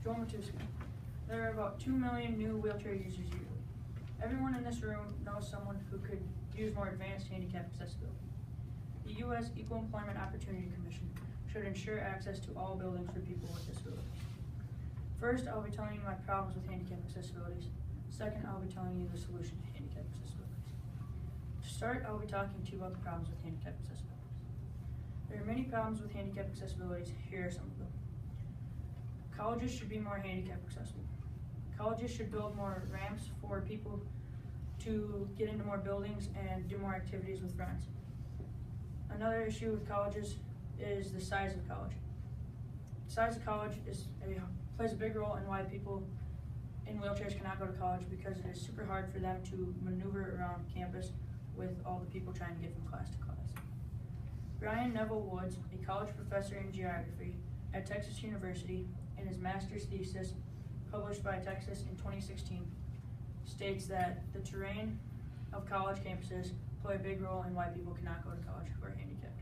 Joe Matuska. There are about 2 million new wheelchair users yearly. Everyone in this room knows someone who could use more advanced handicap accessibility. The U.S. Equal Employment Opportunity Commission should ensure access to all buildings for people with disabilities. First, I'll be telling you my problems with handicap accessibilities. Second, I'll be telling you the solution to handicap accessibilities. To start, I'll be talking to you about the problems with handicap accessibilities. There are many problems with handicap accessibilities. Here are some of them. Colleges should be more handicap accessible. Colleges should build more ramps for people to get into more buildings and do more activities with friends. Another issue with colleges is the size of college. The size of college plays a big role in why people in wheelchairs cannot go to college, because it is super hard for them to maneuver around campus with all the people trying to get from class to class. Brian Neville Woods, a college professor in geography at Texas University, in his master's thesis published by Texas in 2016, states that the terrain of college campuses play a big role in why people cannot go to college who are handicapped.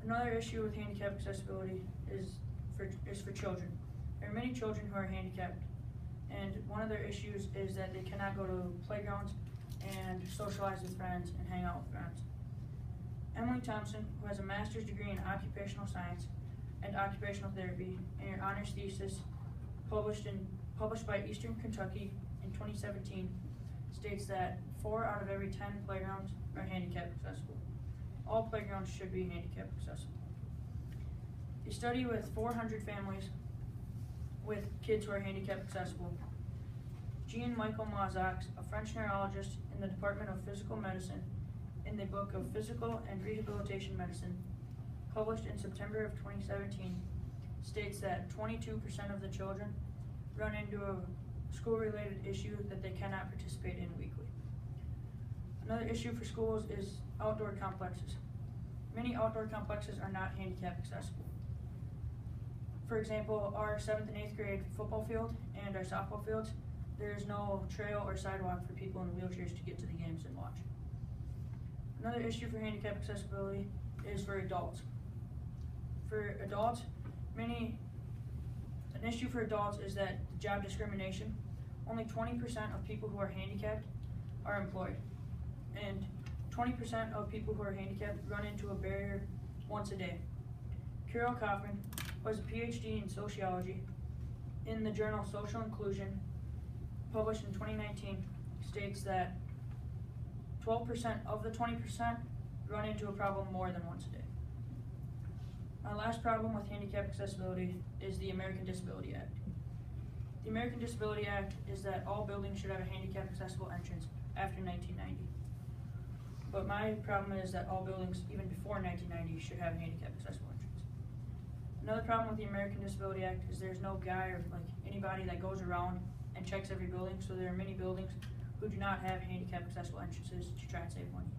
Another issue with handicap accessibility is for children. There are many children who are handicapped, and one of their issues is that they cannot go to playgrounds and socialize with friends and hang out with friends. Emily Thompson, who has a master's degree in occupational science and occupational therapy, in her honors thesis published by Eastern Kentucky in 2017, states that 4 out of every 10 playgrounds are handicap accessible. All playgrounds should be handicap accessible. A study with 400 families with kids who are handicap accessible, Jean-Michel Mazax, a French neurologist in the Department of Physical Medicine, in the book of Physical and Rehabilitation Medicine, published in September of 2017, states that 22% of the children run into a school-related issue that they cannot participate in weekly. Another issue for schools is outdoor complexes. Many outdoor complexes are not handicap accessible. For example, our 7th and 8th grade football field and our softball fields, there is no trail or sidewalk for people in wheelchairs to get to the games and watch. Another issue for handicap accessibility is for adults. For adults, an issue for adults is that job discrimination. Only 20% of people who are handicapped are employed, and 20% of people who are handicapped run into a barrier once a day. Carol Kaufman, who has a PhD in sociology, in the journal Social Inclusion, published in 2019, states that 12% of the 20% run into a problem more than once a day. Our last problem with handicap accessibility is the American Disability Act. The American Disability Act is that all buildings should have a handicap accessible entrance after 1990. But my problem is that all buildings, even before 1990, should have a handicap accessible entrance. Another problem with the American Disability Act is there's no guy or anybody that goes around and checks every building, so there are many buildings who do not have handicap accessible entrances to try and save money.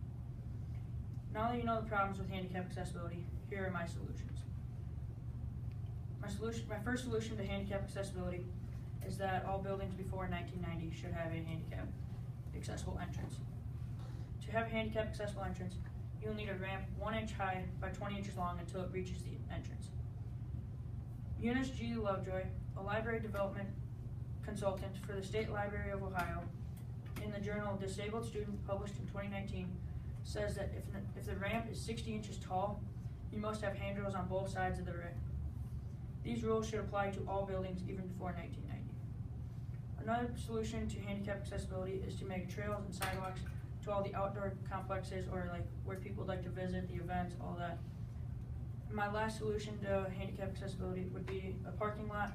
Now that you know the problems with handicap accessibility, here are my solutions. My first solution to handicap accessibility is that all buildings before 1990 should have a handicap accessible entrance. To have a handicap accessible entrance, you'll need a ramp 1 inch high by 20 inches long until it reaches the entrance. Eunice G. Lovejoy, a library development consultant for the State Library of Ohio, in the journal Disabled Student, published in 2019, says that if the ramp is 60 inches tall, you must have handrails on both sides of the ramp. These rules should apply to all buildings even before 1990. Another solution to handicap accessibility is to make trails and sidewalks to all the outdoor complexes, or where people like to visit, the events, all that. My last solution to handicap accessibility would be a parking lot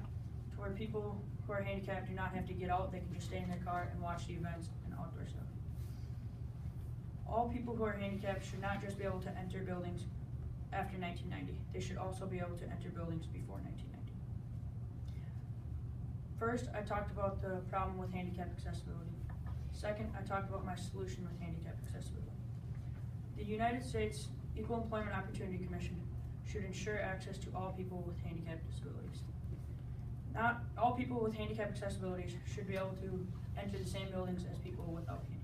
to where people who are handicapped do not have to get out, they can just stay in their car and watch the events and outdoor stuff. All people who are handicapped should not just be able to enter buildings after 1990. They should also be able to enter buildings before 1990. First, I talked about the problem with handicap accessibility. Second, I talked about my solution with handicap accessibility. The United States Equal Employment Opportunity Commission should ensure access to all people with handicap disabilities. Not all people with handicap accessibilities should be able to enter the same buildings as people without handicap.